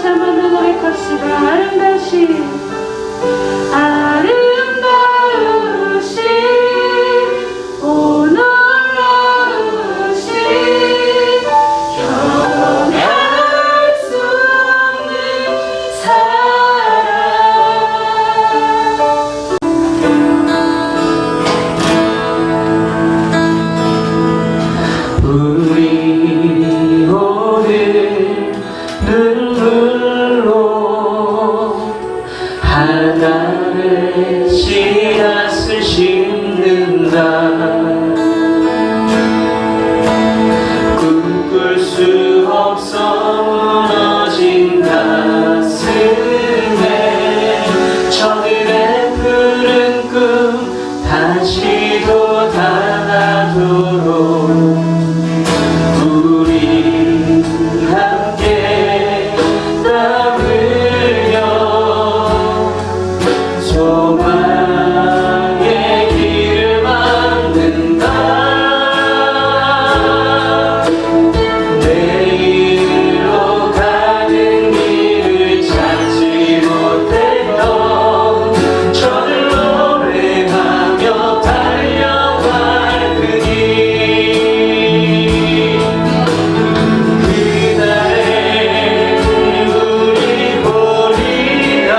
다시 한번 고백합시다. 아름다우신 오 놀라우신 영원할 수 없는 사랑. 우리 오늘 눈물로 하나의 씨앗을 심는다. 꿈꿀 수 없어 무너진 가슴에 저들의 푸른 꿈 다시 돋아나도록 우리 함께 땀 흘려 소망의 길을 만든다. 내일로 가는 길을 찾지 못했던 저를 노래하며 달려갈 그 길. 그날에 우리 보리라.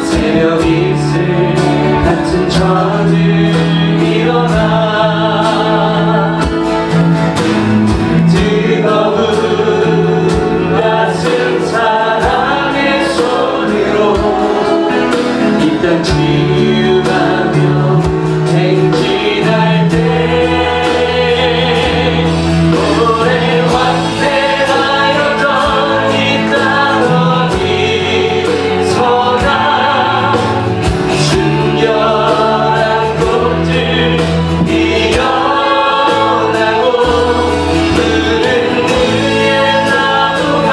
새벽 이슬 같은 저들 일어나 뜨거운 가슴 사랑의 손으로 이 땅 치유하며 행진할 때 오래 환대하였던 이 땅 어디서나 순결한 꽃들 피어나고 푸른 의의 나무가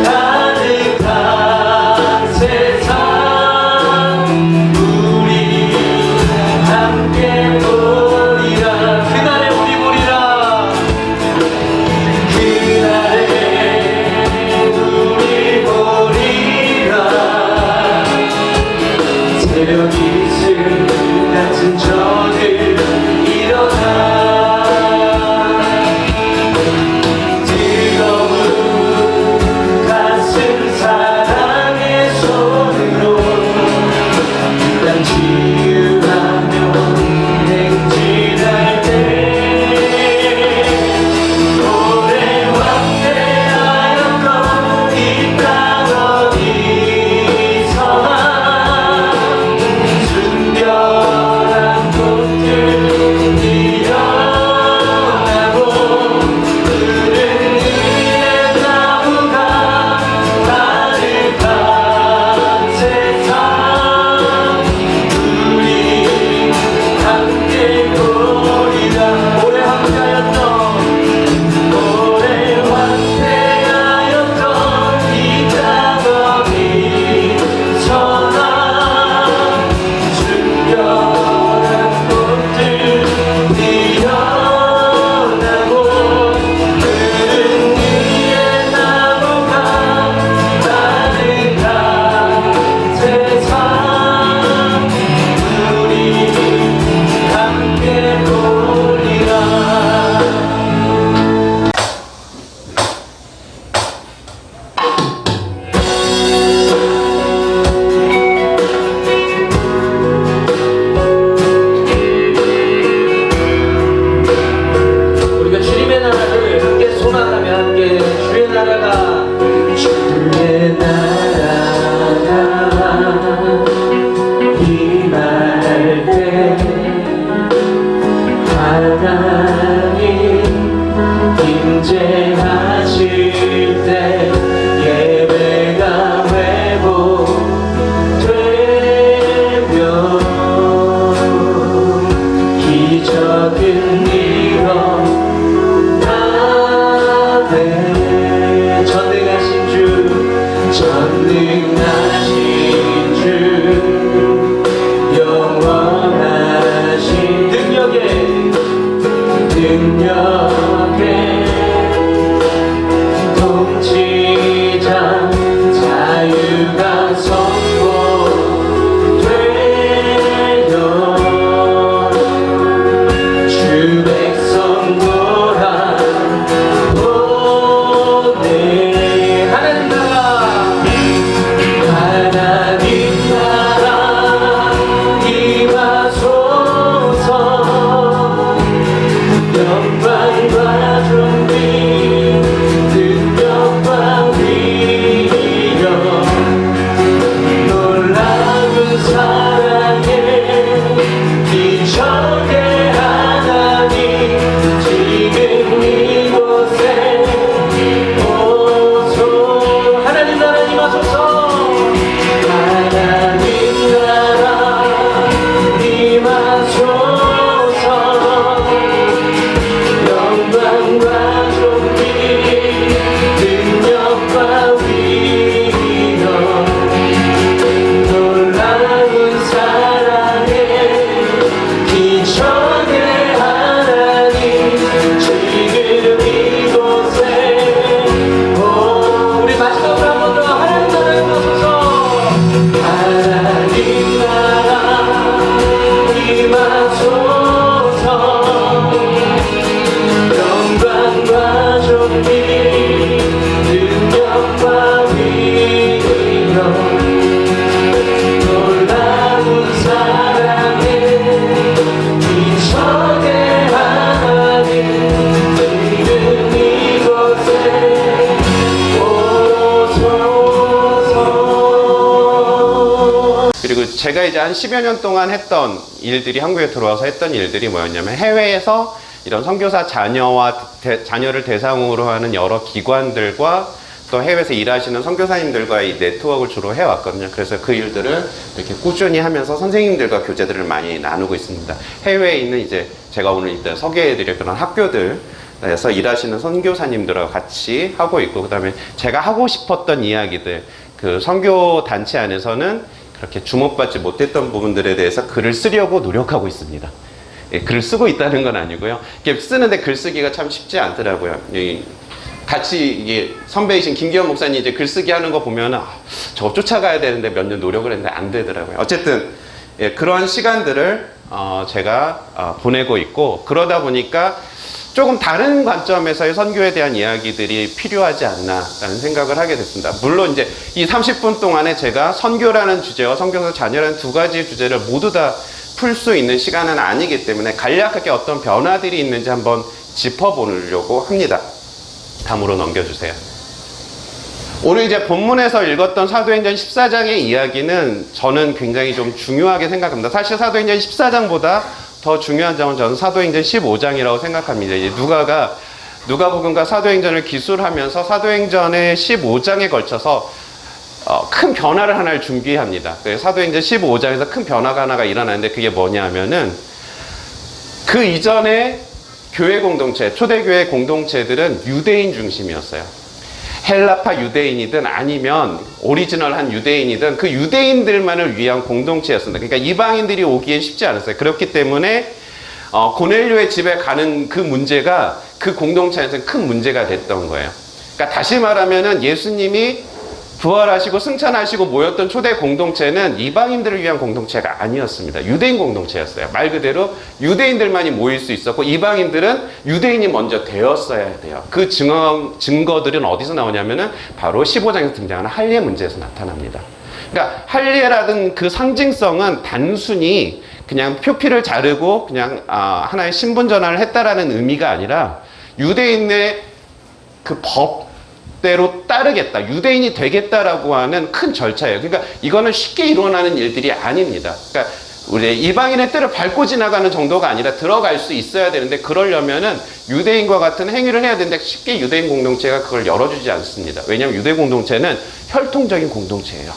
가득한 세상. 우리 함께 보리라. 그날에 우리 보리라. 그날에 우리 보리라. 새벽 이슬 같은 저들 일어나 뜨거운 가슴 사랑의 손으로 이 땅 치유하며 행진할 때 오래 환대하였던 이 땅 어디서나 순결한 꽃들 피어나고 푸른 의의 나무가 가득한 세상. 우리 함께 보리라. 오래 함께하였던 오래 환대하였던 이 땅 어디서나 순결한 꽃들 피어나고 푸른 의의 나무가 가득한 세상. 우리 함께 보리라. 우리가 주님의 나라를 함께 소망하며 함께 주의 나라가 임할 때 하나님 임재하실 때 예배가 회복되며 기적은 일어나네. 전능하신 주 전능하신 주 영원하신 능력에 동치 제가 이제 한 10여 년 동안 했던 일들이, 한국에 들어와서 했던 일들이 뭐였냐면, 해외에서 이런 선교사 자녀를 대상으로 하는 여러 기관들과 또 해외에서 일하시는 선교사님들과의 네트워크를 주로 해왔거든요. 그래서 그 일들을 이렇게 꾸준히 하면서 선생님들과 교제들을 많이 나누고 있습니다. 해외에 있는 이제 제가 오늘 이때 소개해드릴 그런 학교들에서 일하시는 선교사님들과 같이 하고 있고, 그 다음에 제가 하고 싶었던 이야기들, 그 선교 단체 안에서는 그렇게 주목받지 못했던 부분들에 대해서 글을 쓰려고 노력하고 있습니다. 예, 글을 쓰고 있다는 건 아니고요. 이렇게 쓰는데 글 쓰기가 참 쉽지 않더라고요. 같이 이게 선배이신 김기현 목사님 이제 글쓰기 하는 거 보면 저거 쫓아가야 되는데 몇 년 노력을 했는데 안 되더라고요. 어쨌든 예, 그런 시간들을 제가 보내고 있고, 그러다 보니까 조금 다른 관점에서의 선교에 대한 이야기들이 필요하지 않나라는 생각을 하게 됐습니다. 물론 이제 이 30분 동안에 제가 선교라는 주제와 선교사 자녀라는 두 가지 주제를 모두 다 풀 수 있는 시간은 아니기 때문에 간략하게 어떤 변화들이 있는지 한번 짚어보려고 합니다. 다음으로 넘겨주세요. 오늘 이제 본문에서 읽었던 사도행전 14장의 이야기는 저는 굉장히 좀 중요하게 생각합니다. 사실 사도행전 14장보다 더 중요한 점은 저는 사도행전 15장이라고 생각합니다. 이제 누가복음과 사도행전을 기술하면서 사도행전의 15장에 걸쳐서 큰 변화를 하나를 준비합니다. 사도행전 15장에서 큰 변화가 하나가 일어나는데, 그게 뭐냐 하면은 그 이전에 교회 공동체, 초대교회 공동체들은 유대인 중심이었어요. 헬라파 유대인이든 아니면 오리지널한 유대인이든 그 유대인들만을 위한 공동체였습니다. 그러니까 이방인들이 오기엔 쉽지 않았어요. 그렇기 때문에 고넬료의 집에 가는 그 문제가 그 공동체에서 큰 문제가 됐던 거예요. 그러니까 다시 말하면은 예수님이 부활하시고 승천하시고 모였던 초대 공동체는 이방인들을 위한 공동체가 아니었습니다. 유대인 공동체였어요. 말 그대로 유대인들만이 모일 수 있었고, 이방인들은 유대인이 먼저 되었어야 돼요. 그 증거들은 어디서 나오냐면은 바로 15장에서 등장하는 할례 문제에서 나타납니다. 그러니까 할례라는 그 상징성은 단순히 그냥 표피를 자르고 그냥 하나의 신분 전환을 했다라는 의미가 아니라 유대인의 그 법대로 따르겠다, 유대인이 되겠다라고 하는 큰 절차예요. 그러니까 이거는 쉽게 일어나는 일들이 아닙니다. 그러니까 우리 이방인의 때를 밟고 지나가는 정도가 아니라 들어갈 수 있어야 되는데, 그러려면은 유대인과 같은 행위를 해야 되는데 쉽게 유대인 공동체가 그걸 열어주지 않습니다. 왜냐하면 유대 공동체는 혈통적인 공동체예요.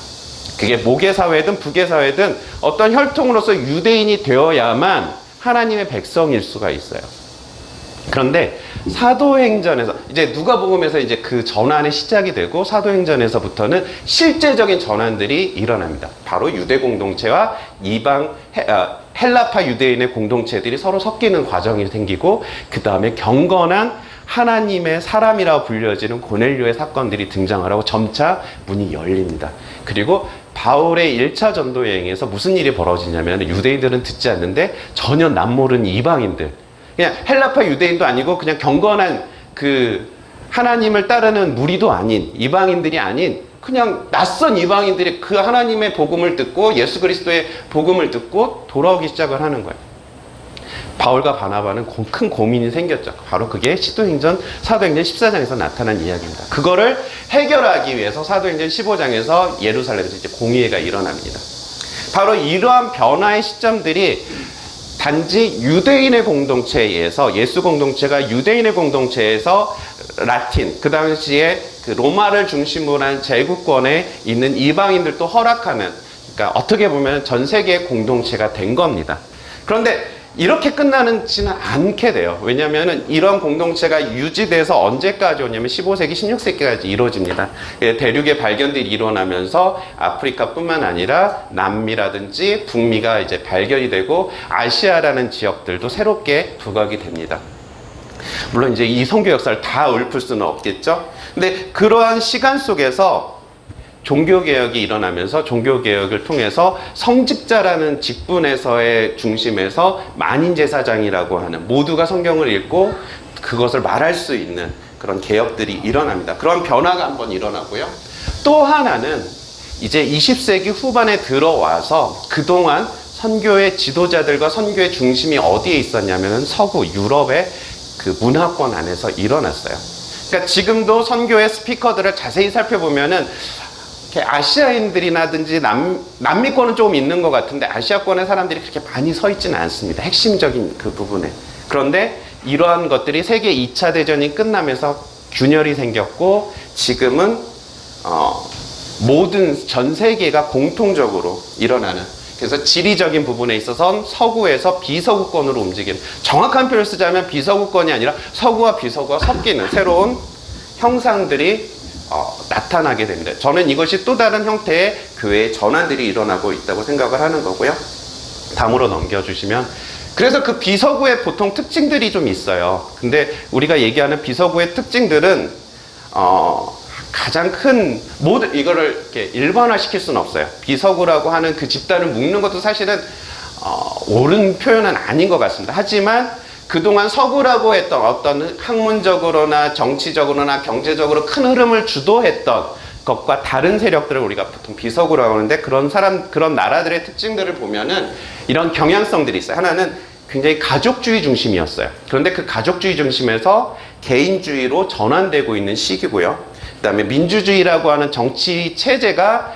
그게 목의 사회든 북의 사회든 어떤 혈통으로서 유대인이 되어야만 하나님의 백성일 수가 있어요. 그런데 사도행전에서 이제 누가복음에서 이제 그 전환의 시작이 되고, 사도행전에서부터는 실제적인 전환들이 일어납니다. 바로 유대 공동체와 헬라파 유대인의 공동체들이 서로 섞이는 과정이 생기고, 그 다음에 경건한 하나님의 사람이라고 불려지는 고넬료의 사건들이 등장을 하고 점차 문이 열립니다. 그리고 바울의 1차 전도 여행에서 무슨 일이 벌어지냐면, 유대인들은 듣지 않는데 전혀 남모르는 이방인들, 그냥 헬라파 유대인도 아니고 그냥 경건한 그 하나님을 따르는 무리도 아닌 이방인들이 아닌 그냥 낯선 이방인들이 그 하나님의 복음을 듣고 예수 그리스도의 복음을 듣고 돌아오기 시작을 하는 거예요. 바울과 바나바는 큰 고민이 생겼죠. 바로 그게 사도행전 14장에서 나타난 이야기입니다. 그거를 해결하기 위해서 사도행전 15장에서 예루살렘에서 이제 공의회가 일어납니다. 바로 이러한 변화의 시점들이 단지 유대인의 공동체에서, 예수 공동체가 유대인의 공동체에서 라틴, 그 당시에 그 로마를 중심으로 한 제국권에 있는 이방인들도 허락하는, 그러니까 어떻게 보면 전 세계의 공동체가 된 겁니다. 그런데 이렇게 끝나지는 않게 돼요. 왜냐하면 이런 공동체가 유지돼서 언제까지 오냐면 15세기, 16세기까지 이루어집니다. 대륙의 발견들이 일어나면서 아프리카뿐만 아니라 남미라든지 북미가 이제 발견이 되고 아시아라는 지역들도 새롭게 부각이 됩니다. 물론 이제 이 선교 역사를 다 읊을 수는 없겠죠. 근데 그러한 시간 속에서 종교개혁이 일어나면서 종교개혁을 통해서 성직자라는 직분에서의 중심에서 만인제사장이라고 하는, 모두가 성경을 읽고 그것을 말할 수 있는 그런 개혁들이 일어납니다. 그런 변화가 한번 일어나고요. 또 하나는 이제 20세기 후반에 들어와서 그동안 선교의 지도자들과 선교의 중심이 어디에 있었냐면 서구 유럽의 그 문화권 안에서 일어났어요. 그러니까 지금도 선교의 스피커들을 자세히 살펴보면은 이렇게 아시아인들이라든지 남미권은 조금 있는 것 같은데 아시아권의 사람들이 그렇게 많이 서 있지는 않습니다. 핵심적인 그 부분에. 그런데 이러한 것들이 세계 2차 대전이 끝나면서 균열이 생겼고 지금은 모든 전 세계가 공통적으로 일어나는, 그래서 지리적인 부분에 있어서는 서구에서 비서구권으로 움직이는, 정확한 표현을 쓰자면 비서구권이 아니라 서구와 비서구가 섞이는 새로운 형상들이 나타나게 됩니다. 저는 이것이 또 다른 형태의 교회의 전환들이 일어나고 있다고 생각을 하는 거고요. 다음으로 넘겨주시면, 그래서 그 비서구의 보통 특징들이 좀 있어요. 근데 우리가 얘기하는 비서구의 특징들은 가장 큰 모든 이거를 이렇게 일반화 시킬 수는 없어요. 비서구라고 하는 그 집단을 묶는 것도 사실은 옳은 표현은 아닌 것 같습니다. 하지만 그동안 서구라고 했던 어떤 학문적으로나 정치적으로나 경제적으로 큰 흐름을 주도했던 것과 다른 세력들을 우리가 보통 비서구라고 하는데, 그런 나라들의 특징들을 보면은 이런 경향성들이 있어요. 하나는 굉장히 가족주의 중심이었어요. 그런데 그 가족주의 중심에서 개인주의로 전환되고 있는 시기고요. 그 다음에 민주주의라고 하는 정치 체제가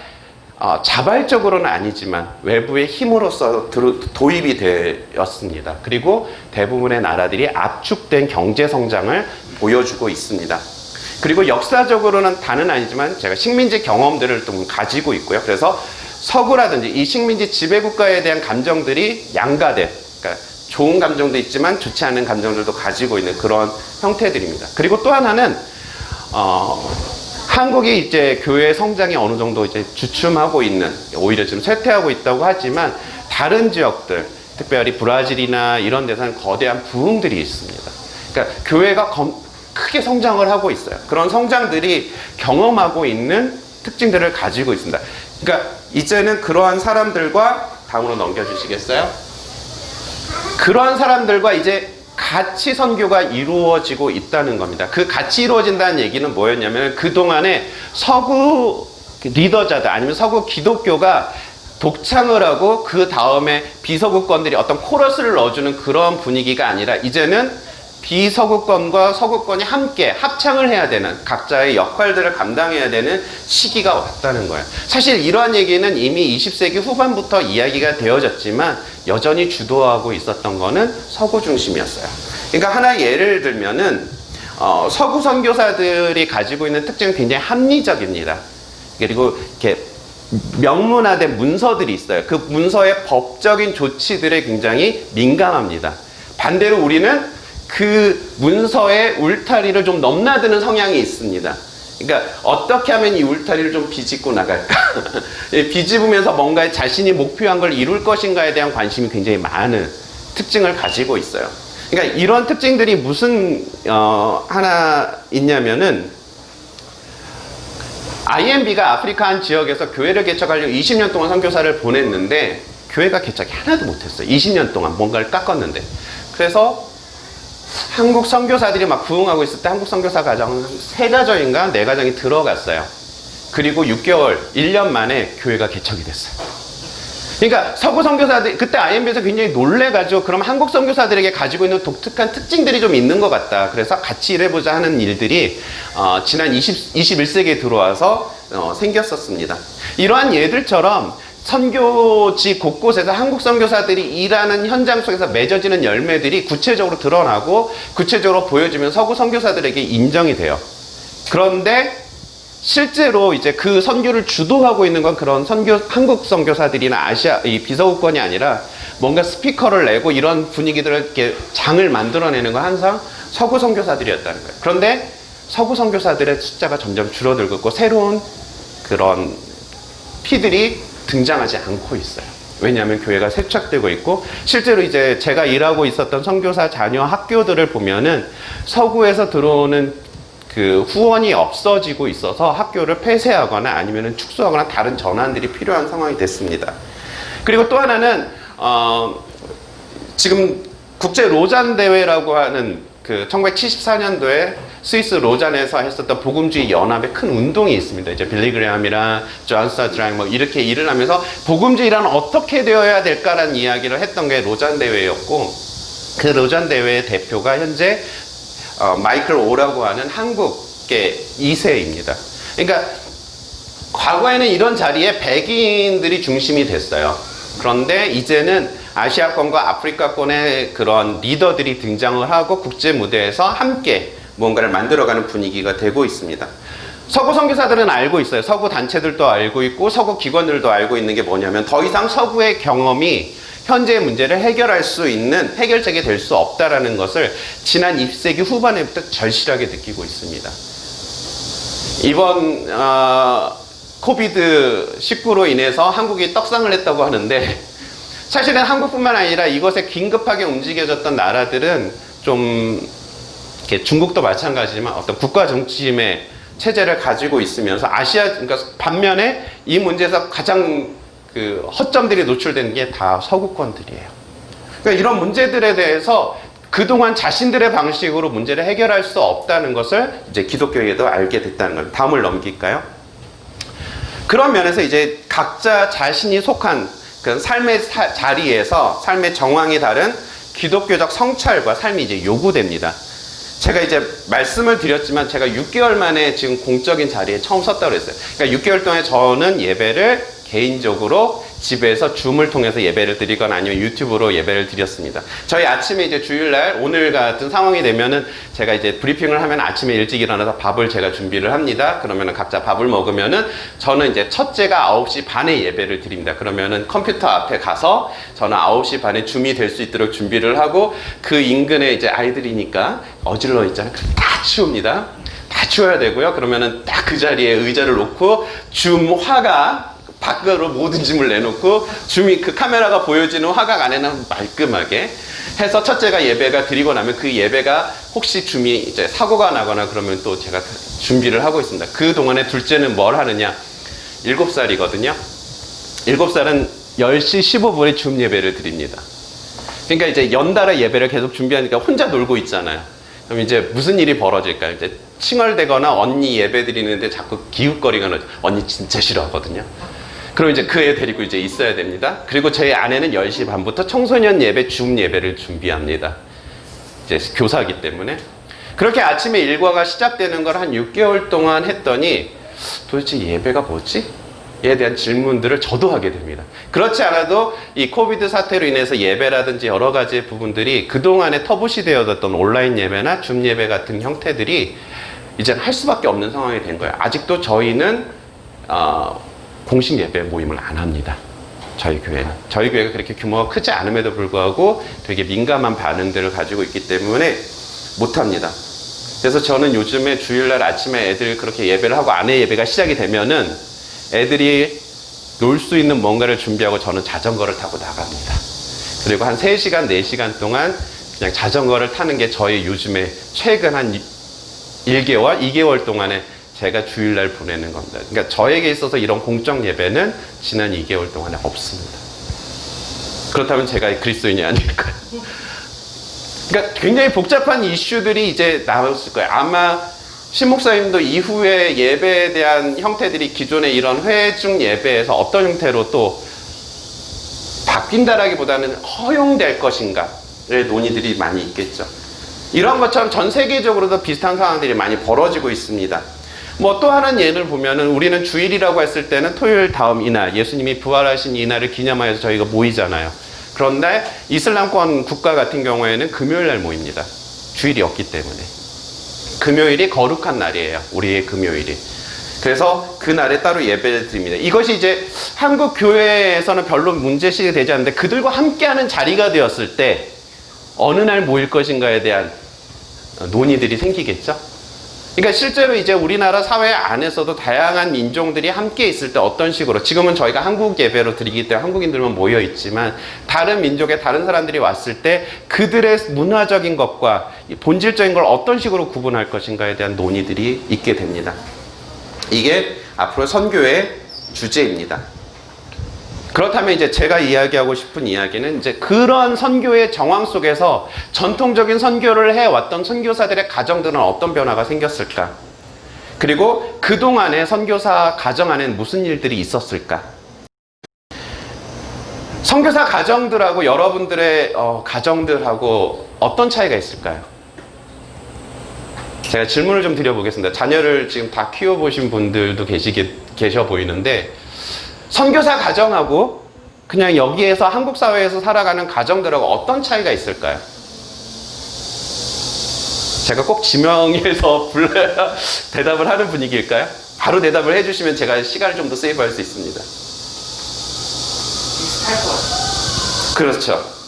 자발적으로는 아니지만 외부의 힘으로써 도입이 되었습니다. 그리고 대부분의 나라들이 압축된 경제 성장을 보여주고 있습니다. 그리고 역사적으로는 다는 아니지만 제가 식민지 경험들을 좀 가지고 있고요. 그래서 서구라든지 이 식민지 지배국가에 대한 감정들이 양가된, 그러니까 좋은 감정도 있지만 좋지 않은 감정들도 가지고 있는 그런 형태들입니다. 그리고 또 하나는 한국이 이제 교회 성장이 어느 정도 이제 주춤하고 있는, 오히려 지금 쇠퇴하고 있다고 하지만 다른 지역들, 특별히 브라질이나 이런 데서는 거대한 부흥들이 있습니다. 그러니까 교회가 크게 성장을 하고 있어요. 그런 성장들이 경험하고 있는 특징들을 가지고 있습니다. 그러니까 이제는 그러한 사람들과, 다음으로 넘겨주시겠어요? 그러한 사람들과 이제 같이 선교가 이루어지고 있다는 겁니다. 그 같이 이루어진다는 얘기는 뭐였냐면, 그동안에 서구 리더자들 아니면 서구 기독교가 독창을 하고 그 다음에 비서구권들이 어떤 코러스를 넣어주는 그런 분위기가 아니라, 이제는 비서구권과 서구권이 함께 합창을 해야 되는, 각자의 역할들을 감당해야 되는 시기가 왔다는 거예요. 사실 이러한 얘기는 이미 20세기 후반부터 이야기가 되어졌지만 여전히 주도하고 있었던 거는 서구 중심이었어요. 그러니까 하나의 예를 들면은 서구 선교사들이 가지고 있는 특징은 굉장히 합리적입니다. 그리고 이렇게 명문화된 문서들이 있어요. 그 문서의 법적인 조치들에 굉장히 민감합니다. 반대로 우리는 그 문서의 울타리를 좀 넘나드는 성향이 있습니다. 그러니까 어떻게 하면 이 울타리를 좀 비집고 나갈까? 비집으면서 뭔가 자신이 목표한 걸 이룰 것인가에 대한 관심이 굉장히 많은 특징을 가지고 있어요. 그러니까 이런 특징들이 무슨 하나 있냐면은, IMB가 아프리카 한 지역에서 교회를 개척하려고 20년 동안 선교사를 보냈는데 교회가 개척이 하나도 못했어요. 20년 동안 뭔가를 깎았는데. 그래서 한국 선교사들이 막 부흥하고 있을 때 한국 선교사 가정은 3가정인가 4가정이 들어갔어요. 그리고 6개월, 1년 만에 교회가 개척이 됐어요. 그러니까 서구 선교사들, 그때 IMB에서 굉장히 놀래가지고, 그럼 한국 선교사들에게 가지고 있는 독특한 특징들이 좀 있는 것 같다. 그래서 같이 일해보자 하는 일들이 지난 21세기에 들어와서 생겼었습니다. 이러한 예들처럼 선교지 곳곳에서 한국 선교사들이 일하는 현장 속에서 맺어지는 열매들이 구체적으로 드러나고 구체적으로 보여지면 서구 선교사들에게 인정이 돼요. 그런데 실제로 이제 그 선교를 주도하고 있는 건 그런 한국 선교사들이나 이 비서구권이 아니라 뭔가 스피커를 내고 이런 분위기들을 이렇게 장을 만들어내는 건 항상 서구 선교사들이었다는 거예요. 그런데 서구 선교사들의 숫자가 점점 줄어들고 있고 새로운 그런 피들이 등장하지 않고 있어요. 왜냐하면 교회가 세척되고 있고, 실제로 이제 제가 일하고 있었던 선교사 자녀 학교들을 보면은 서구에서 들어오는 그 후원이 없어지고 있어서 학교를 폐쇄하거나 아니면은 축소하거나 다른 전환들이 필요한 상황이 됐습니다. 그리고 또 하나는 지금 국제 로잔 대회라고 하는 그 1974년도에 스위스 로잔에서 했었던 복음주의 연합의 큰 운동이 있습니다. 이제 빌리 그레함이랑 존 스타트랑 뭐 이렇게 일을 하면서 복음주의란 어떻게 되어야 될까라는 이야기를 했던 게 로잔 대회였고, 그 로잔 대회의 대표가 현재 마이클 오라고 하는 한국계 2세입니다. 그러니까 과거에는 이런 자리에 백인들이 중심이 됐어요. 그런데 이제는 아시아권과 아프리카권의 그런 리더들이 등장을 하고 국제 무대에서 함께 뭔가를 만들어가는 분위기가 되고 있습니다. 서구 선교사들은 알고 있어요. 서구 단체들도 알고 있고 서구 기관들도 알고 있는 게 뭐냐면 더 이상 서구의 경험이 현재의 문제를 해결할 수 있는 해결책이 될 수 없다라는 것을 지난 20세기 후반에부터 절실하게 느끼고 있습니다. 이번 코비드-19로 인해서 한국이 떡상을 했다고 하는데 사실은 한국뿐만 아니라 이것에 긴급하게 움직여졌던 나라들은 좀 이렇게 중국도 마찬가지지만 어떤 국가 중심의 체제를 가지고 있으면서 그러니까 반면에 이 문제에서 가장 그 허점들이 노출되는 게 다 서구권들이에요. 그러니까 이런 문제들에 대해서 그동안 자신들의 방식으로 문제를 해결할 수 없다는 것을 이제 기독교에도 알게 됐다는 걸. 다음을 넘길까요? 그런 면에서 이제 각자 자신이 속한 그 삶의 자리에서 삶의 정황이 다른 기독교적 성찰과 삶이 이제 요구됩니다. 제가 이제 말씀을 드렸지만 제가 6개월 만에 지금 공적인 자리에 처음 섰다고 했어요. 그러니까 6개월 동안 저는 예배를 개인적으로 집에서 줌을 통해서 예배를 드리거나 아니면 유튜브로 예배를 드렸습니다. 저희 아침에 이제 주일날 오늘 같은 상황이 되면은 제가 이제 브리핑을 하면 아침에 일찍 일어나서 밥을 제가 준비를 합니다. 그러면은 각자 밥을 먹으면은 저는 이제 첫째가 9시 반에 예배를 드립니다. 그러면은 컴퓨터 앞에 가서 저는 9시 반에 줌이 될 수 있도록 준비를 하고 그 인근에 이제 아이들이니까 어질러 있잖아요. 다 치웁니다. 다 치워야 되고요. 그러면은 딱 그 자리에 의자를 놓고 줌 화각 밖으로 모든 짐을 내놓고 줌이 그 카메라가 보여지는 화각 안에는 말끔하게 해서 첫째가 예배가 드리고 나면 그 예배가 혹시 줌이 이제 사고가 나거나 그러면 또 제가 준비를 하고 있습니다. 그 동안에 둘째는 뭘 하느냐? 7살이거든요. 7살은 10시 15분에 줌 예배를 드립니다. 그러니까 이제 연달아 예배를 계속 준비하니까 혼자 놀고 있잖아요. 그럼 이제 무슨 일이 벌어질까요? 이제 칭얼대거나 언니 예배 드리는데 자꾸 기웃거리거나 언니 진짜 싫어하거든요. 그럼 이제 그 애 데리고 이제 있어야 됩니다. 그리고 저희 아내는 10시 반부터 청소년 예배, 줌 예배를 준비합니다. 이제 교사이기 때문에. 그렇게 아침에 일과가 시작되는 걸 한 6개월 동안 했더니 도대체 예배가 뭐지? 에 대한 질문들을 저도 하게 됩니다. 그렇지 않아도 이 코비드 사태로 인해서 예배라든지 여러 가지 부분들이 그동안에 터부시 되어졌던 온라인 예배나 줌 예배 같은 형태들이 이제는 할 수밖에 없는 상황이 된 거예요. 아직도 저희는 공식 예배 모임을 안 합니다. 저희 교회는. 저희 교회가 그렇게 규모가 크지 않음에도 불구하고 되게 민감한 반응들을 가지고 있기 때문에 못 합니다. 그래서 저는 요즘에 주일날 아침에 애들 그렇게 예배를 하고 아내 예배가 시작이 되면은 애들이 놀 수 있는 뭔가를 준비하고 저는 자전거를 타고 나갑니다. 그리고 한 3시간, 4시간 동안 그냥 자전거를 타는 게 저희 요즘에 최근 한 1개월, 2개월 동안에 제가 주일날 보내는 겁니다. 그러니까 저에게 있어서 이런 공적 예배는 지난 2개월 동안에 없습니다. 그렇다면 제가 그리스도인이 아닐까요? 그러니까 굉장히 복잡한 이슈들이 이제 나왔을 거예요. 아마 신 목사님도 이후에 예배에 대한 형태들이 기존의 이런 회중 예배에서 어떤 형태로 또 바뀐다라기보다는 허용될 것인가의 논의들이 많이 있겠죠. 이런 것처럼 전 세계적으로도 비슷한 상황들이 많이 벌어지고 있습니다. 뭐 또 하나는 예를 보면은 우리는 주일이라고 했을 때는 토요일 다음 이날, 예수님이 부활하신 이날을 기념하여서 저희가 모이잖아요. 그런데 이슬람권 국가 같은 경우에는 금요일 날 모입니다. 주일이 없기 때문에. 금요일이 거룩한 날이에요. 우리의 금요일이. 그래서 그날에 따로 예배를 드립니다. 이것이 이제 한국 교회에서는 별로 문제시되지 않는데 그들과 함께하는 자리가 되었을 때 어느 날 모일 것인가에 대한 논의들이 생기겠죠. 그러니까 실제로 이제 우리나라 사회 안에서도 다양한 인종들이 함께 있을 때 어떤 식으로, 지금은 저희가 한국 예배로 드리기 때문에 한국인들만 모여 있지만 다른 민족의 다른 사람들이 왔을 때 그들의 문화적인 것과 본질적인 걸 어떤 식으로 구분할 것인가에 대한 논의들이 있게 됩니다. 이게 앞으로 선교의 주제입니다. 그렇다면 이제 제가 이야기하고 싶은 이야기는 이제 그런 선교의 정황 속에서 전통적인 선교를 해왔던 선교사들의 가정들은 어떤 변화가 생겼을까? 그리고 그동안의 선교사 가정 안에는 무슨 일들이 있었을까? 선교사 가정들하고 여러분들의 가정들하고 어떤 차이가 있을까요? 제가 질문을 좀 드려보겠습니다. 자녀를 지금 다 키워보신 분들도 계셔 보이는데 선교사 가정하고 그냥 여기에서 한국 사회에서 살아가는 가정들하고 어떤 차이가 있을까요? 제가 꼭 지명해서 불러야 대답을 하는 분위기일까요? 바로 대답을 해주시면 제가 시간을 좀 더 세이브할 수 있습니다. 비슷할 것 같아요. 그렇죠.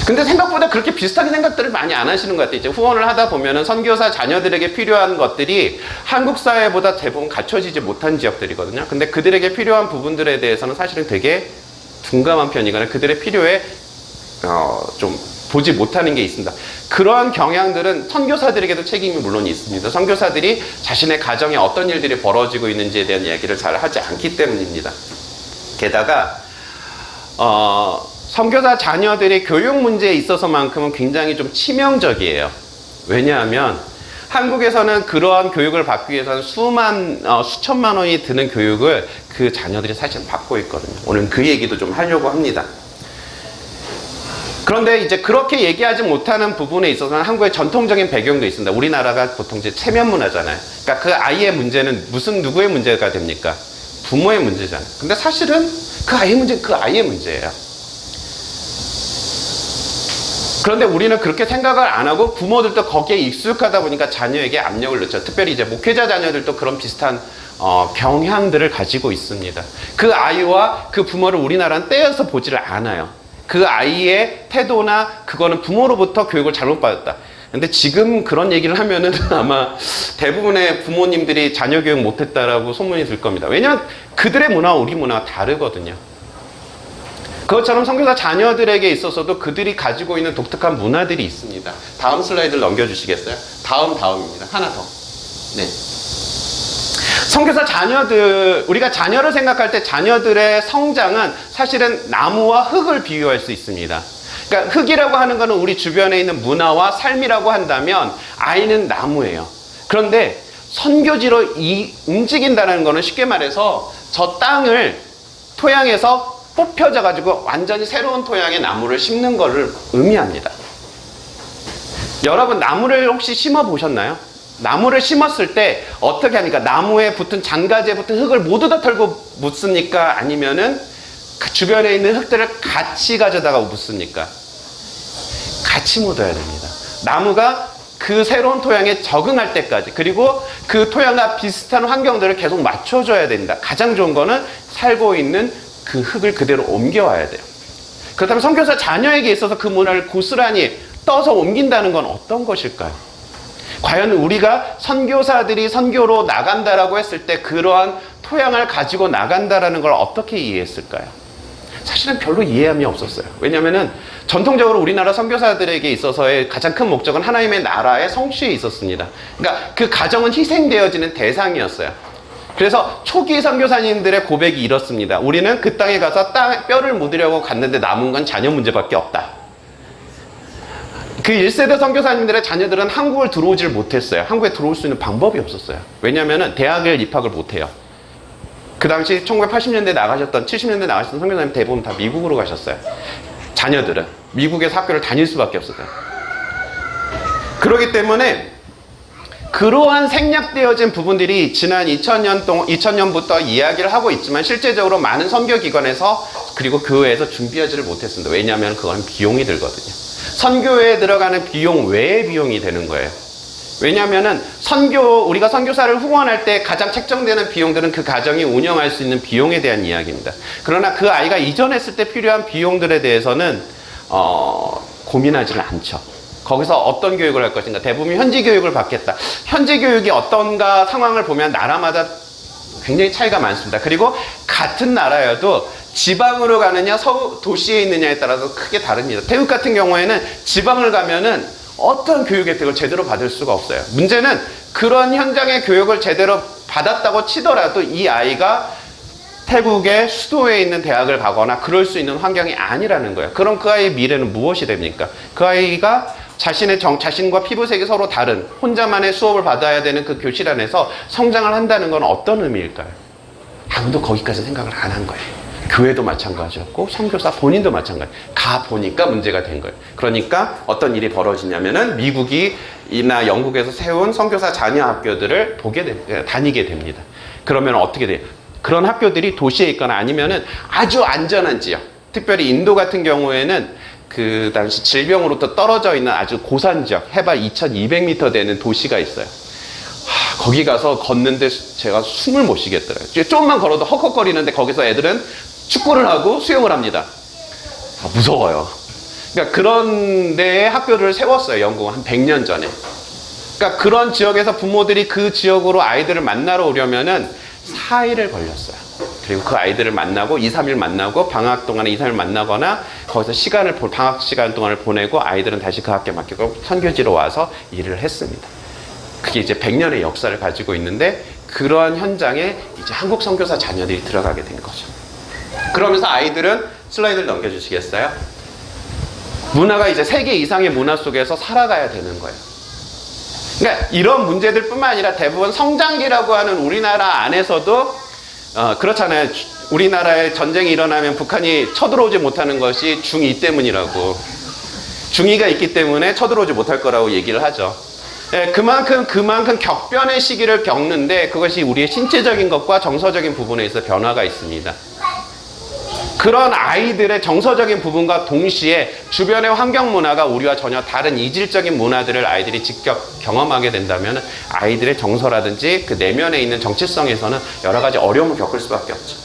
근데 생각보다 그렇게 비슷하게 생각들을 많이 안 하시는 것 같아요. 이제 후원을 하다 보면은 선교사 자녀들에게 필요한 것들이 한국 사회보다 대부분 갖춰지지 못한 지역들이거든요. 근데 그들에게 필요한 부분들에 대해서는 사실은 되게 둔감한 편이거나 그들의 필요에 좀 보지 못하는 게 있습니다. 그러한 경향들은 선교사들에게도 책임이 물론 있습니다. 선교사들이 자신의 가정에 어떤 일들이 벌어지고 있는지에 대한 이야기를 잘 하지 않기 때문입니다. 게다가 선교사 자녀들의 교육 문제에 있어서만큼은 굉장히 좀 치명적이에요. 왜냐하면 한국에서는 그러한 교육을 받기 위해서는 수천만 원이 드는 교육을 그 자녀들이 사실 받고 있거든요. 오늘 그 얘기도 좀 하려고 합니다. 그런데 이제 그렇게 얘기하지 못하는 부분에 있어서는 한국의 전통적인 배경도 있습니다. 우리나라가 보통 이제 체면 문화잖아요. 그러니까 그 아이의 문제는 누구의 문제가 됩니까? 부모의 문제잖아요. 근데 사실은 그 아이의 문제는 그 아이의 문제예요. 그런데 우리는 그렇게 생각을 안 하고 부모들도 거기에 익숙하다 보니까 자녀에게 압력을 넣죠. 특별히 이제 목회자 자녀들도 그런 비슷한 경향들을 가지고 있습니다. 그 아이와 그 부모를 우리나라는 떼어서 보지를 않아요. 그 아이의 태도나 그거는 부모로부터 교육을 잘못 받았다. 근데 지금 그런 얘기를 하면은 아마 대부분의 부모님들이 자녀 교육 못했다라고 소문이 들 겁니다. 왜냐하면 그들의 문화와 우리 문화가 다르거든요. 그것처럼 선교사 자녀들에게 있어서도 그들이 가지고 있는 독특한 문화들이 있습니다. 다음 슬라이드를 넘겨주시겠어요? 다음입니다. 하나 더. 네. 선교사 자녀들, 우리가 자녀를 생각할 때 자녀들의 성장은 사실은 나무와 흙을 비유할 수 있습니다. 그러니까 흙이라고 하는 것은 우리 주변에 있는 문화와 삶이라고 한다면 아이는 나무예요. 그런데 선교지로 움직인다는 것은 쉽게 말해서 저 땅을 토양에서 뽑혀져 가지고 완전히 새로운 토양에 나무를 심는 것을 의미합니다. 여러분 나무를 혹시 심어 보셨나요? 나무를 심었을 때 어떻게 합니까? 나무에 붙은 장가지에 붙은 흙을 모두 다 털고 묻습니까? 아니면은 그 주변에 있는 흙들을 같이 가져다가 묻습니까? 같이 묻어야 됩니다. 나무가 그 새로운 토양에 적응할 때까지, 그리고 그 토양과 비슷한 환경들을 계속 맞춰줘야 됩니다. 가장 좋은 거는 살고 있는 그 흙을 그대로 옮겨와야 돼요. 그렇다면 선교사 자녀에게 있어서 그 문화를 고스란히 떠서 옮긴다는 건 어떤 것일까요? 과연 우리가 선교사들이 선교로 나간다라고 했을 때 그러한 토양을 가지고 나간다라는 걸 어떻게 이해했을까요? 사실은 별로 이해함이 없었어요. 왜냐하면 전통적으로 우리나라 선교사들에게 있어서의 가장 큰 목적은 하나님의 나라의 성취에 있었습니다. 그러니까 그 가정은 희생되어지는 대상이었어요. 그래서 초기 선교사님들의 고백이 이렇습니다. 우리는 그 땅에 가서 뼈를 묻으려고 갔는데 남은 건 자녀 문제밖에 없다. 그 1세대 선교사님들의 자녀들은 한국을 들어오질 못했어요. 한국에 들어올 수 있는 방법이 없었어요. 왜냐하면 대학을 입학을 못해요. 그 당시 1980년대 나가셨던 70년대 나가셨던 선교사님 대부분 다 미국으로 가셨어요. 자녀들은 미국에서 학교를 다닐 수밖에 없었어요. 그렇기 때문에 그러한 생략되어진 부분들이 지난 2000년부터 이야기를 하고 있지만 실제적으로 많은 선교기관에서 그리고 교회에서 준비하지를 못했습니다. 왜냐하면 그건 비용이 들거든요. 선교에 들어가는 비용 외의 비용이 되는 거예요. 왜냐하면 우리가 선교사를 후원할 때 가장 책정되는 비용들은 그 가정이 운영할 수 있는 비용에 대한 이야기입니다. 그러나 그 아이가 이전했을 때 필요한 비용들에 대해서는 고민하지는 않죠. 거기서 어떤 교육을 할 것인가, 대부분 현지 교육을 받겠다. 현지 교육이 어떤가 상황을 보면 나라마다 굉장히 차이가 많습니다. 그리고 같은 나라여도 지방으로 가느냐 도시에 있느냐에 따라서 크게 다릅니다. 태국 같은 경우에는 지방을 가면은 어떤 교육 혜택을 제대로 받을 수가 없어요. 문제는 그런 현장의 교육을 제대로 받았다고 치더라도 이 아이가 태국의 수도에 있는 대학을 가거나 그럴 수 있는 환경이 아니라는 거예요. 그럼 그 아이의 미래는 무엇이 됩니까? 그 아이가 자신과 피부색이 서로 다른 혼자만의 수업을 받아야 되는 그 교실 안에서 성장을 한다는 건 어떤 의미일까요? 아무도 거기까지 생각을 안 한 거예요. 교회도 마찬가지였고 선교사 본인도 마찬가지. 가 보니까 문제가 된 거예요. 그러니까 어떤 일이 벌어지냐면은 미국이나 영국에서 세운 선교사 자녀 학교들을 다니게 됩니다. 그러면 어떻게 돼요? 그런 학교들이 도시에 있거나 아니면은 아주 안전한 지역, 특별히 인도 같은 경우에는 그 당시 질병으로부터 떨어져 있는 아주 고산 지역, 해발 2200m 되는 도시가 있어요. 거기 가서 걷는데 제가 숨을 못 쉬겠더라고요. 조금만 걸어도 헉헉거리는데 거기서 애들은 축구를 하고 수영을 합니다. 무서워요. 그러니까 그런 데에 학교를 세웠어요. 영국은 한 100년 전에. 그러니까 그런 지역에서 부모들이 그 지역으로 아이들을 만나러 오려면은 4일을 걸렸어요. 그리고 그 아이들을 만나고 2, 3일 만나고 방학 동안에 2, 3일 만나거나 거기서 방학 시간 동안을 보내고 아이들은 다시 그 학교에 맡기고 선교지로 와서 일을 했습니다. 그게 이제 100년의 역사를 가지고 있는데 그러한 현장에 이제 한국 선교사 자녀들이 들어가게 된 거죠. 그러면서 아이들은 슬라이드를 넘겨주시겠어요? 문화가 이제 세계 이상의 문화 속에서 살아가야 되는 거예요. 그러니까 이런 문제들 뿐만 아니라 대부분 성장기라고 하는 우리나라 안에서도 그렇잖아요. 우리나라에 전쟁이 일어나면 북한이 쳐들어오지 못하는 것이 중2 때문이라고. 중2가 있기 때문에 쳐들어오지 못할 거라고 얘기를 하죠. 예, 그만큼 격변의 시기를 겪는데 그것이 우리의 신체적인 것과 정서적인 부분에 있어 변화가 있습니다. 그런 아이들의 정서적인 부분과 동시에 주변의 환경 문화가 우리와 전혀 다른 이질적인 문화들을 아이들이 직접 경험하게 된다면 아이들의 정서라든지 그 내면에 있는 정체성에서는 여러 가지 어려움을 겪을 수밖에 없죠.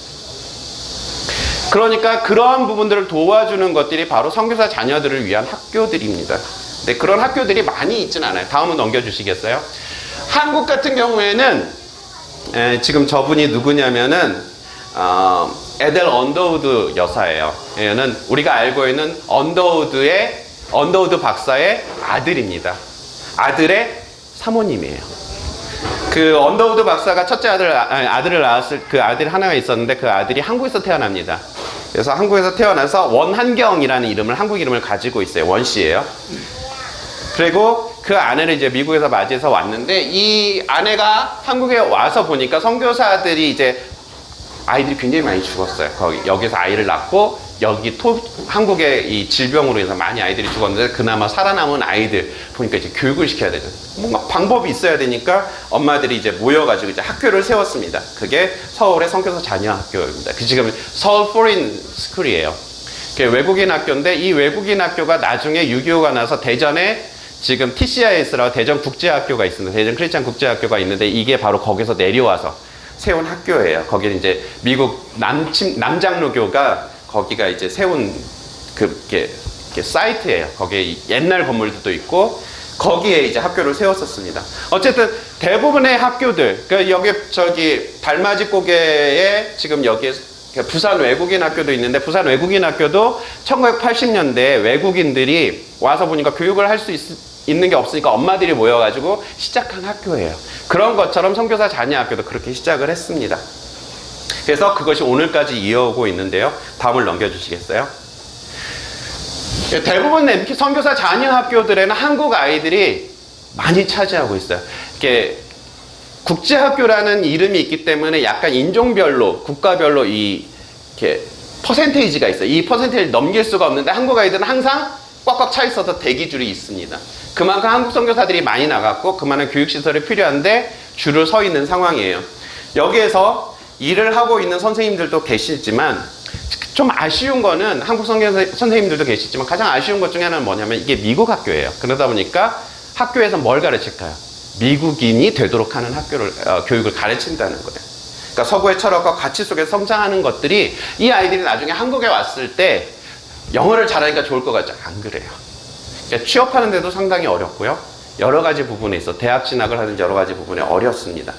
그러니까 그러한 부분들을 도와주는 것들이 바로 선교사 자녀들을 위한 학교들입니다. 근데 그런 학교들이 많이 있진 않아요. 다음은 넘겨주시겠어요? 한국 같은 경우에는 지금 저분이 누구냐면은 에델 언더우드 여사예요. 얘는 우리가 알고 있는 언더우드 박사의 아들입니다. 아들의 사모님이에요. 그 언더우드 박사가 첫째 아들을 낳았을 그 아들이 하나가 있었는데 그 아들이 한국에서 태어납니다. 그래서 한국에서 태어나서 원한경이라는 이름을 한국 이름을 가지고 있어요. 원 씨예요. 그리고 그 아내를 이제 미국에서 맞이해서 왔는데 이 아내가 한국에 와서 보니까 선교사들이 이제 아이들이 굉장히 많이 죽었어요. 여기서 아이를 낳고 한국의 이 질병으로 해서 많이 아이들이 죽었는데 그나마 살아남은 아이들 보니까 이제 교육을 시켜야 되죠. 뭔가 방법이 있어야 되니까 엄마들이 이제 모여가지고 이제 학교를 세웠습니다. 그게 서울의 선교사 자녀 학교입니다. 그 지금 서울 포린 스쿨이에요. 그게 외국인 학교인데 이 외국인 학교가 나중에 6.25가 나서 대전에 지금 TCIS라고 대전 국제학교가 있습니다. 대전 크리스찬 국제학교가 있는데 이게 바로 거기서 내려와서 세운 학교예요. 거기는 이제 미국 남장로교가 거기가 이제 세운 그게 사이트예요. 거기에 옛날 건물들도 있고 거기에 이제 학교를 세웠었습니다. 어쨌든 대부분의 학교들, 그러니까 여기 달맞이 고개에 지금 여기에 부산 외국인 학교도 있는데 부산 외국인 학교도 1980년대 외국인들이 와서 보니까 교육을 할 수 있는 게 없으니까 엄마들이 모여가지고 시작한 학교예요. 그런 것처럼 선교사 자녀 학교도 그렇게 시작을 했습니다. 그래서 그것이 오늘까지 이어오고 있는데요. 다음을 넘겨주시겠어요? 대부분 선교사 자녀 학교들에는 한국 아이들이 많이 차지하고 있어요. 이렇게 국제학교라는 이름이 있기 때문에 약간 인종별로, 국가별로 이렇게 퍼센테이지가 있어요. 이 퍼센테이지를 넘길 수가 없는데 한국 아이들은 항상 꽉꽉 차 있어서 대기줄이 있습니다. 그만큼 한국 선교사들이 많이 나갔고 그만한 교육시설이 필요한데 줄을 서 있는 상황이에요. 여기에서 일을 하고 있는 선생님들도 계시지만 좀 아쉬운 거는 한국 선생님들도 계시지만 가장 아쉬운 것 중에 하나는 뭐냐면 이게 미국 학교예요. 그러다 보니까 학교에서 뭘 가르칠까요? 미국인이 되도록 하는 교육을 가르친다는 거예요. 그러니까 서구의 철학과 가치 속에서 성장하는 것들이 이 아이들이 나중에 한국에 왔을 때 영어를 잘하니까 좋을 것 같죠? 안 그래요. 그러니까 취업하는 데도 상당히 어렵고요. 여러 가지 부분에 있어 대학 진학을 하든지 여러 가지 부분에 어렵습니다.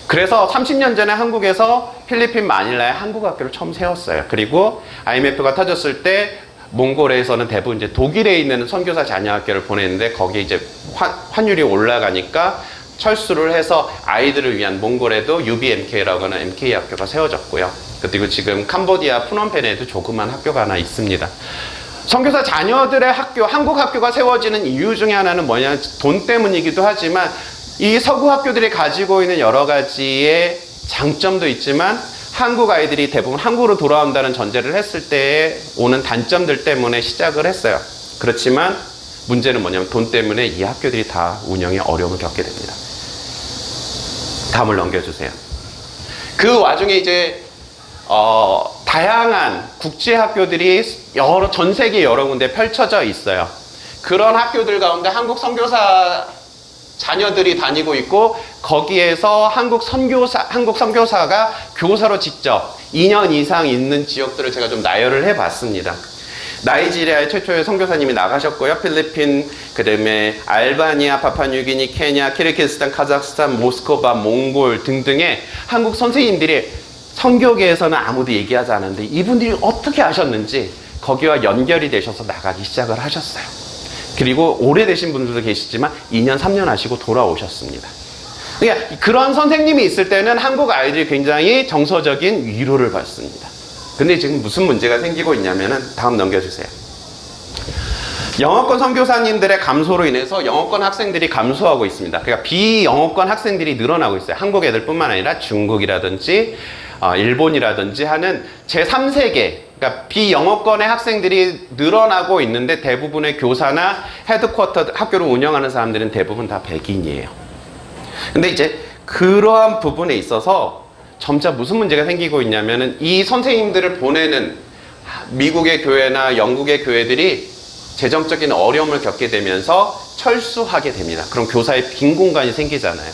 그래서 30년 전에 한국에서 필리핀 마닐라에 한국 학교를 처음 세웠어요. 그리고 IMF가 터졌을 때 몽골에서는 대부분 이제 독일에 있는 선교사 자녀 학교를 보냈는데 거기에 이제 환율이 올라가니까 철수를 해서 아이들을 위한 몽골에도 UBMK라고 하는 MK 학교가 세워졌고요. 그리고 지금 캄보디아 푸놈펜에도 조그만 학교가 하나 있습니다. 선교사 자녀들의 학교, 한국 학교가 세워지는 이유 중에 하나는 뭐냐면 돈 때문이기도 하지만 이 서구 학교들이 가지고 있는 여러 가지의 장점도 있지만 한국 아이들이 대부분 한국으로 돌아온다는 전제를 했을 때 오는 단점들 때문에 시작을 했어요. 그렇지만 문제는 뭐냐면 돈 때문에 이 학교들이 다 운영에 어려움을 겪게 됩니다. 다음을 넘겨주세요. 그 와중에 이제 다양한 국제 학교들이 전 세계 여러 군데 펼쳐져 있어요. 그런 학교들 가운데 한국 선교사 자녀들이 다니고 있고 거기에서 한국 선교사가 교사로 직접 2년 이상 있는 지역들을 제가 좀 나열을 해봤습니다. 나이지리아의 최초의 선교사님이 나가셨고요. 필리핀, 그 다음에 알바니아, 파푸아뉴기니, 케냐, 키르기스탄, 카자흐스탄, 모스크바, 몽골 등등의 한국 선생님들이 선교계에서는 아무도 얘기하지 않았는데 이분들이 어떻게 아셨는지 거기와 연결이 되셔서 나가기 시작을 하셨어요. 그리고 오래되신 분들도 계시지만 2년, 3년 하시고 돌아오셨습니다. 그러니까 그런 선생님이 있을 때는 한국 아이들이 굉장히 정서적인 위로를 받습니다. 근데 지금 무슨 문제가 생기고 있냐면은 다음 넘겨주세요. 영어권 선교사님들의 감소로 인해서 영어권 학생들이 감소하고 있습니다. 그러니까 비영어권 학생들이 늘어나고 있어요. 한국 애들뿐만 아니라 중국이라든지 일본이라든지 하는 제3세계, 그러니까 비영어권의 학생들이 늘어나고 있는데 대부분의 교사나 헤드쿼터 학교를 운영하는 사람들은 대부분 다 백인이에요. 근데 이제 그러한 부분에 있어서 점차 무슨 문제가 생기고 있냐면은 이 선생님들을 보내는 미국의 교회나 영국의 교회들이 재정적인 어려움을 겪게 되면서 철수하게 됩니다. 그럼 교사의 빈 공간이 생기잖아요.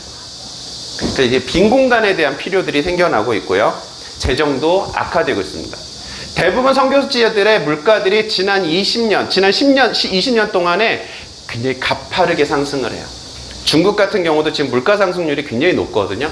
그러니까 이제 빈 공간에 대한 필요들이 생겨나고 있고요. 재정도 악화되고 있습니다. 대부분 선교지들의 물가들이 지난 10년, 20년 동안에 굉장히 가파르게 상승을 해요. 중국 같은 경우도 지금 물가 상승률이 굉장히 높거든요.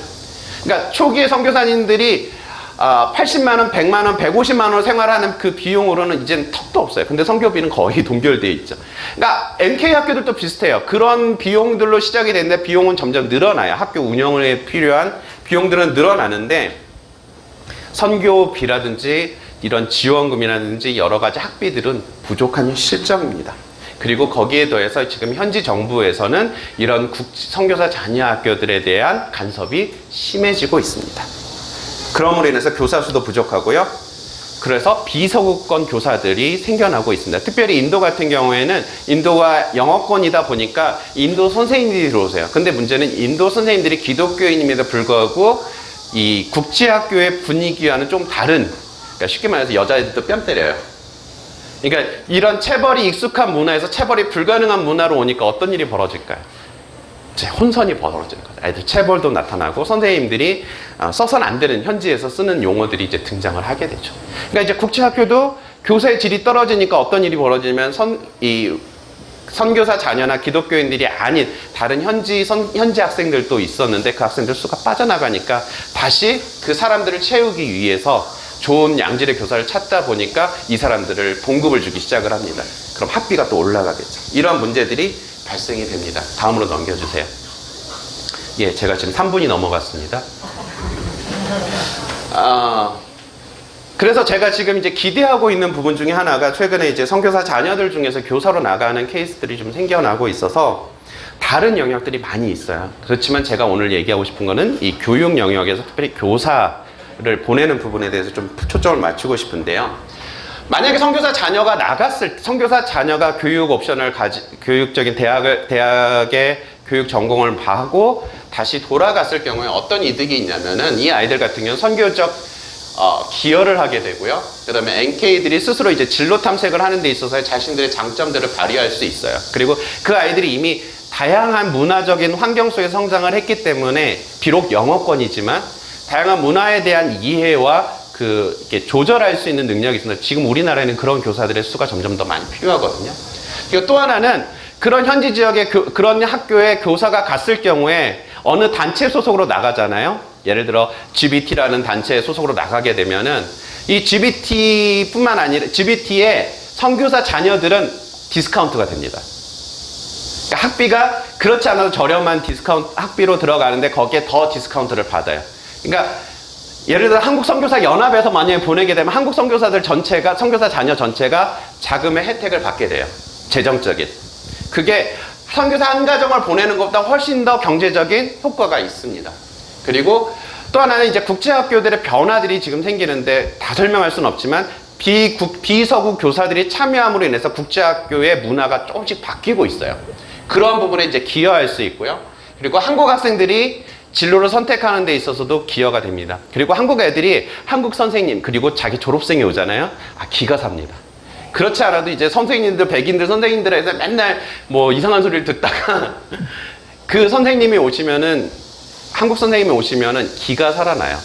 그러니까 초기에 선교사님들이 80만 원, 100만 원, 150만 원을 생활하는 그 비용으로는 이제는 턱도 없어요. 근데 선교비는 거의 동결되어 있죠. 그러니까 MK 학교들도 비슷해요. 그런 비용들로 시작이 됐는데 비용은 점점 늘어나요. 학교 운영에 필요한 비용들은 늘어나는데 선교비라든지 이런 지원금이라든지 여러 가지 학비들은 부족한 실정입니다. 그리고 거기에 더해서 지금 현지 정부에서는 이런 선교사 자녀 학교들에 대한 간섭이 심해지고 있습니다. 그럼으로 인해서 교사 수도 부족하고요. 그래서 비서구권 교사들이 생겨나고 있습니다. 특별히 인도 같은 경우에는 인도가 영어권이다 보니까 인도 선생님들이 들어오세요. 근데 문제는 인도 선생님들이 기독교인임에도 불구하고 이 국제학교의 분위기와는 좀 다른, 그러니까 쉽게 말해서 여자애들도 뺨 때려요. 그러니까 이런 체벌이 익숙한 문화에서 체벌이 불가능한 문화로 오니까 어떤 일이 벌어질까요? 혼선이 벌어지는 거죠. 애들 체벌도 나타나고 선생님들이 써서는 안 되는 현지에서 쓰는 용어들이 이제 등장을 하게 되죠. 그러니까 이제 국제학교도 교사의 질이 떨어지니까 어떤 일이 벌어지면 선교사 자녀나 기독교인들이 아닌 다른 현지 학생들도 있었는데 그 학생들 수가 빠져나가니까 다시 그 사람들을 채우기 위해서 좋은 양질의 교사를 찾다 보니까 이 사람들을 봉급을 주기 시작을 합니다. 그럼 학비가 또 올라가겠죠. 이러한 문제들이 발생이 됩니다. 다음으로 넘겨주세요. 예, 제가 지금 3분이 넘어갔습니다. 그래서 제가 지금 이제 기대하고 있는 부분 중에 하나가 최근에 이제 선교사 자녀들 중에서 교사로 나가는 케이스들이 좀 생겨나고 있어서 다른 영역들이 많이 있어요. 그렇지만 제가 오늘 얘기하고 싶은 거는 이 교육 영역에서 특별히 교사를 보내는 부분에 대해서 좀 초점을 맞추고 싶은데요. 만약에 선교사 자녀가 교육 옵션을 교육적인 대학의 교육 전공을 하고 다시 돌아갔을 경우에 어떤 이득이 있냐면은 이 아이들 같은 경우는 선교적 기여를 하게 되고요. 그 다음에 NK들이 스스로 이제 진로 탐색을 하는 데 있어서 자신들의 장점들을 발휘할 수 있어요. 그리고 그 아이들이 이미 다양한 문화적인 환경 속에 성장을 했기 때문에 비록 영어권이지만 다양한 문화에 대한 이해와 이렇게 조절할 수 있는 능력이 있습니다. 지금 우리나라에는 그런 교사들의 수가 점점 더 많이 필요하거든요. 그리고 또 하나는 그런 현지 지역의 그런 학교에 교사가 갔을 경우에 어느 단체 소속으로 나가잖아요. 예를 들어 GBT라는 단체에 소속으로 나가게 되면은 이 GBT뿐만 아니라 GBT의 선교사 자녀들은 디스카운트가 됩니다. 그러니까 학비가 그렇지 않아도 저렴한 디스카운트 학비로 들어가는데 거기에 더 디스카운트를 받아요. 그러니까 예를 들어 한국 선교사 연합에서 만약에 보내게 되면 한국 선교사들 전체가 선교사 자녀 전체가 자금의 혜택을 받게 돼요. 재정적인. 그게 선교사 한 가정을 보내는 것보다 훨씬 더 경제적인 효과가 있습니다. 그리고 또 하나는 이제 국제학교들의 변화들이 지금 생기는데 다 설명할 수는 없지만 비서구 교사들이 참여함으로 인해서 국제학교의 문화가 조금씩 바뀌고 있어요. 그런 부분에 이제 기여할 수 있고요. 그리고 한국 학생들이 진로를 선택하는 데 있어서도 기여가 됩니다. 그리고 한국 애들이 한국 선생님 그리고 자기 졸업생이 오잖아요. 기가 삽니다. 그렇지 않아도 이제 선생님들, 백인들 선생님들에서 맨날 뭐 이상한 소리를 듣다가 그 선생님이 오시면은, 한국 선생님이 오시면은 기가 살아나요.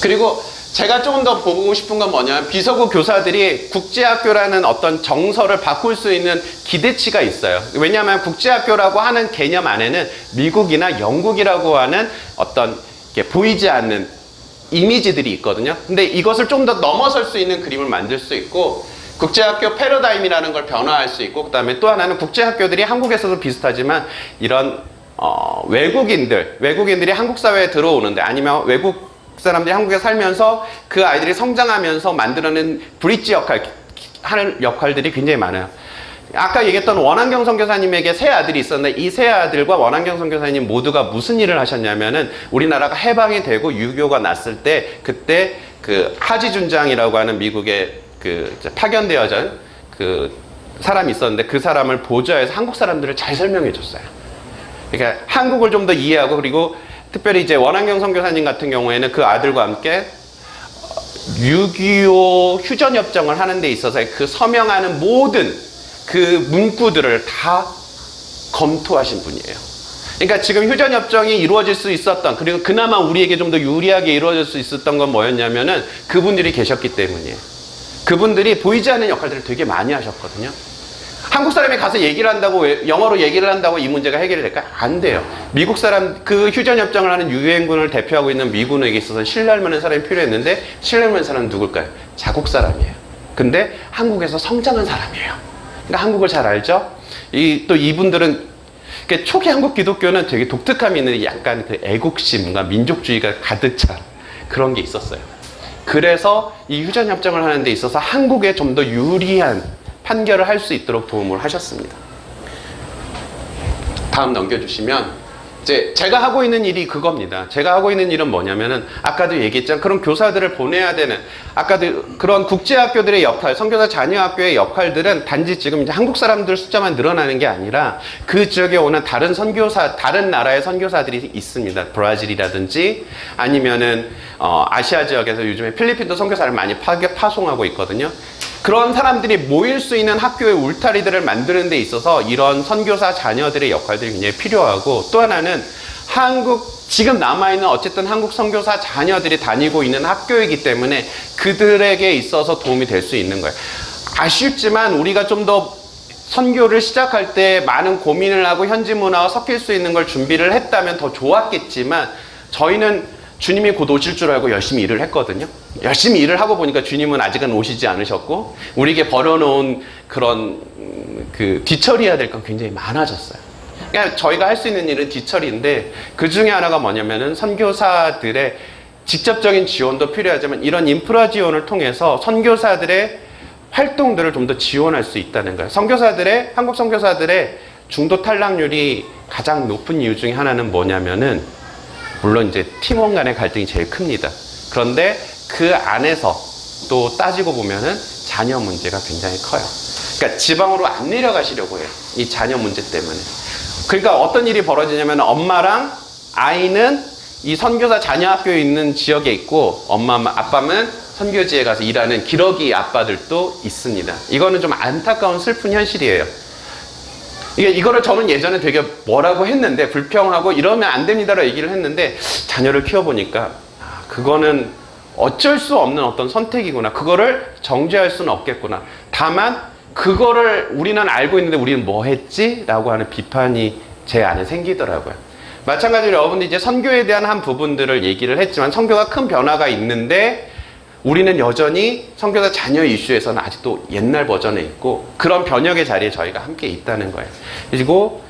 그리고 제가 조금 더 보고 싶은 건 뭐냐면, 비서구 교사들이 국제학교라는 어떤 정서를 바꿀 수 있는 기대치가 있어요. 왜냐하면 국제학교라고 하는 개념 안에는 미국이나 영국이라고 하는 어떤 보이지 않는 이미지들이 있거든요. 근데 이것을 좀 더 넘어설 수 있는 그림을 만들 수 있고, 국제학교 패러다임이라는 걸 변화할 수 있고, 그 다음에 또 하나는 국제학교들이 한국에서도 비슷하지만 이런 외국인들이 한국 사회에 들어오는데, 아니면 외국 사람들이 한국에 살면서 그 아이들이 성장하면서 만들어낸 브릿지 하는 역할들이 굉장히 많아요. 아까 얘기했던 원한경 선교사님에게 세 아들이 있었는데, 이 세 아들과 원한경 선교사님 모두가 무슨 일을 하셨냐면은, 우리나라가 해방이 되고 유교가 났을 때, 그때 그 하지준장이라고 하는 미국의 그 파견되어진 그 사람이 있었는데, 그 사람을 보좌해서 한국 사람들을 잘 설명해 줬어요. 그러니까 한국을 좀 더 이해하고, 그리고 특별히 이제 원한경 선교사님 같은 경우에는 그 아들과 함께 6.25 휴전협정을 하는 데 있어서 그 서명하는 모든 그 문구들을 다 검토하신 분이에요. 그러니까 지금 휴전협정이 이루어질 수 있었던, 그리고 그나마 우리에게 좀 더 유리하게 이루어질 수 있었던 건 뭐였냐면은 그분들이 계셨기 때문이에요. 그분들이 보이지 않는 역할들을 되게 많이 하셨거든요. 한국 사람이 가서 얘기를 한다고, 영어로 얘기를 한다고 이 문제가 해결이 될까요? 안 돼요. 미국 사람, 그 휴전협정을 하는 유엔군을 대표하고 있는 미군에게 있어서 신뢰할 만한 사람이 필요했는데, 신뢰할 만한 사람은 누굴까요? 자국 사람이에요. 근데 한국에서 성장한 사람이에요. 그러니까 한국을 잘 알죠? 또 이분들은, 그러니까 초기 한국 기독교는 되게 독특함이 있는, 약간 그 애국심과 민족주의가 가득 찬 그런 게 있었어요. 그래서 이 휴전협정을 하는 데 있어서 한국에 좀 더 유리한 판결을 할 수 있도록 도움을 하셨습니다. 다음 넘겨주시면, 이제 제가 하고 있는 일이 그겁니다. 제가 하고 있는 일은 뭐냐면은, 아까도 얘기했지만 그런 교사들을 보내야 되는, 아까도 그런 국제학교들의 역할, 선교사 자녀학교의 역할들은 단지 지금 이제 한국 사람들 숫자만 늘어나는 게 아니라 그 지역에 오는 다른 선교사, 다른 나라의 선교사들이 있습니다. 브라질이라든지 아니면은 아시아 지역에서 요즘에 필리핀도 선교사를 많이 파송하고 있거든요. 그런 사람들이 모일 수 있는 학교의 울타리들을 만드는 데 있어서 이런 선교사 자녀들의 역할들이 굉장히 필요하고, 또 하나는 지금 남아있는 어쨌든 한국 선교사 자녀들이 다니고 있는 학교이기 때문에 그들에게 있어서 도움이 될 수 있는 거예요. 아쉽지만 우리가 좀 더 선교를 시작할 때 많은 고민을 하고 현지 문화와 섞일 수 있는 걸 준비를 했다면 더 좋았겠지만, 저희는 주님이 곧 오실 줄 알고 열심히 일을 했거든요. 열심히 일을 하고 보니까 주님은 아직은 오시지 않으셨고, 우리에게 버려놓은 그런 그 뒤처리해야 될 건 굉장히 많아졌어요. 그러니까 저희가 할 수 있는 일은 뒤처리인데, 그 중에 하나가 뭐냐면은 선교사들의 직접적인 지원도 필요하지만, 이런 인프라 지원을 통해서 선교사들의 활동들을 좀 더 지원할 수 있다는 거예요. 한국 선교사들의 중도 탈락률이 가장 높은 이유 중에 하나는 뭐냐면은, 물론 이제 팀원 간의 갈등이 제일 큽니다. 그런데 그 안에서 또 따지고 보면은 자녀 문제가 굉장히 커요. 그러니까 지방으로 안 내려가시려고 해요. 이 자녀 문제 때문에. 그러니까 어떤 일이 벌어지냐면, 엄마랑 아이는 이 선교사 자녀 학교에 있는 지역에 있고, 아빠는 선교지에 가서 일하는 기러기 아빠들도 있습니다. 이거는 좀 안타까운 슬픈 현실이에요. 이거를 저는 예전에 되게 뭐라고 했는데, 불평하고 이러면 안 됩니다라고 얘기를 했는데, 자녀를 키워보니까 그거는 어쩔 수 없는 어떤 선택이구나. 그거를 정죄할 수는 없겠구나. 다만 그거를 우리는 알고 있는데 우리는 뭐 했지? 라고 하는 비판이 제 안에 생기더라고요. 마찬가지로 여러분들이 이제 선교에 대한 한 부분들을 얘기를 했지만, 선교가 큰 변화가 있는데 우리는 여전히 선교사 자녀 이슈에서는 아직도 옛날 버전에 있고, 그런 변혁의 자리에 저희가 함께 있다는 거예요. 그리고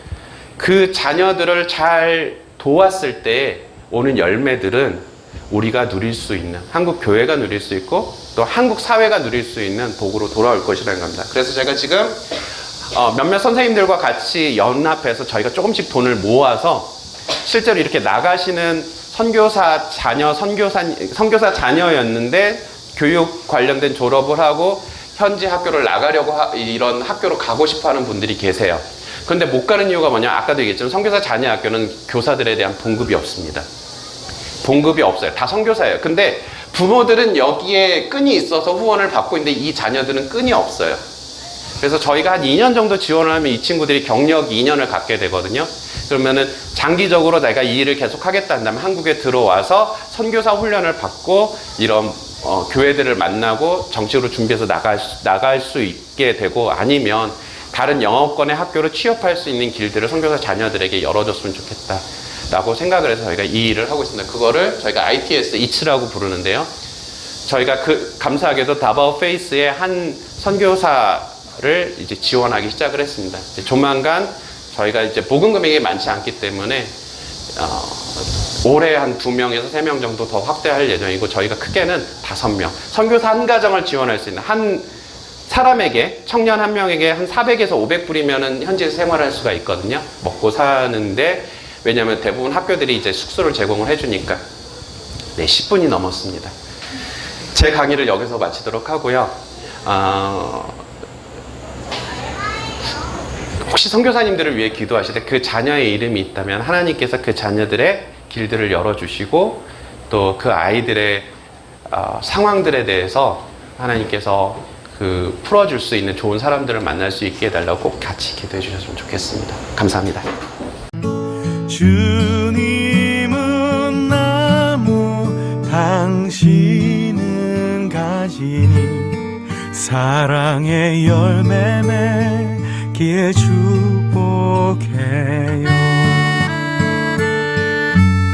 그 자녀들을 잘 도왔을 때 오는 열매들은 우리가 누릴 수 있는, 한국 교회가 누릴 수 있고 또 한국 사회가 누릴 수 있는 복으로 돌아올 것이라는 겁니다. 그래서 제가 지금 몇몇 선생님들과 같이 연합해서 저희가 조금씩 돈을 모아서 실제로 이렇게 나가시는 선교사 자녀였는데 교육 관련된 졸업을 하고 현지 학교를 나가려고 이런 학교로 가고 싶어하는 분들이 계세요. 그런데 못 가는 이유가 뭐냐? 아까도 얘기했지만 선교사 자녀 학교는 교사들에 대한 봉급이 없습니다. 봉급이 없어요. 다 선교사예요. 근데 부모들은 여기에 끈이 있어서 후원을 받고 있는데 이 자녀들은 끈이 없어요. 그래서 저희가 한 2년 정도 지원을 하면 이 친구들이 경력 2년을 갖게 되거든요. 그러면은 장기적으로 내가 이 일을 계속 하겠다 한다면 한국에 들어와서 선교사 훈련을 받고 이런 교회들을 만나고 정식으로 준비해서 나갈 수 있게 되고, 아니면 다른 영어권의 학교로 취업할 수 있는 길들을 선교사 자녀들에게 열어줬으면 좋겠다 라고 생각을 해서 저희가 이 일을 하고 있습니다. 그거를 저희가 ITS 이츠라고 부르는데요. 저희가 감사하게도 다바오 페이스의 한 선교사를 이제 지원하기 시작을 했습니다. 이제 조만간 저희가 이제 보금 금액이 많지 않기 때문에 올해 한 2명에서 3명 정도 더 확대할 예정이고, 저희가 크게는 5명 선교사 한 가정을 지원할 수 있는, 한 사람에게, 청년 한 명에게 한 400에서 500불이면은 현지에서 생활할 수가 있거든요. 먹고 사는데. 왜냐하면 대부분 학교들이 이제 숙소를 제공을 해주니까. 네, 10분이 넘었습니다. 제 강의를 여기서 마치도록 하고요. 혹시 선교사님들을 위해 기도하실 때 그 자녀의 이름이 있다면 하나님께서 그 자녀들의 길들을 열어주시고, 또 그 아이들의 상황들에 대해서 하나님께서 풀어줄 수 있는 좋은 사람들을 만날 수 있게 해달라고 꼭 같이 기도해 주셨으면 좋겠습니다. 감사합니다. 주님은 나무, 당신은 가지니 사랑의 열매 맺기에 축복해요.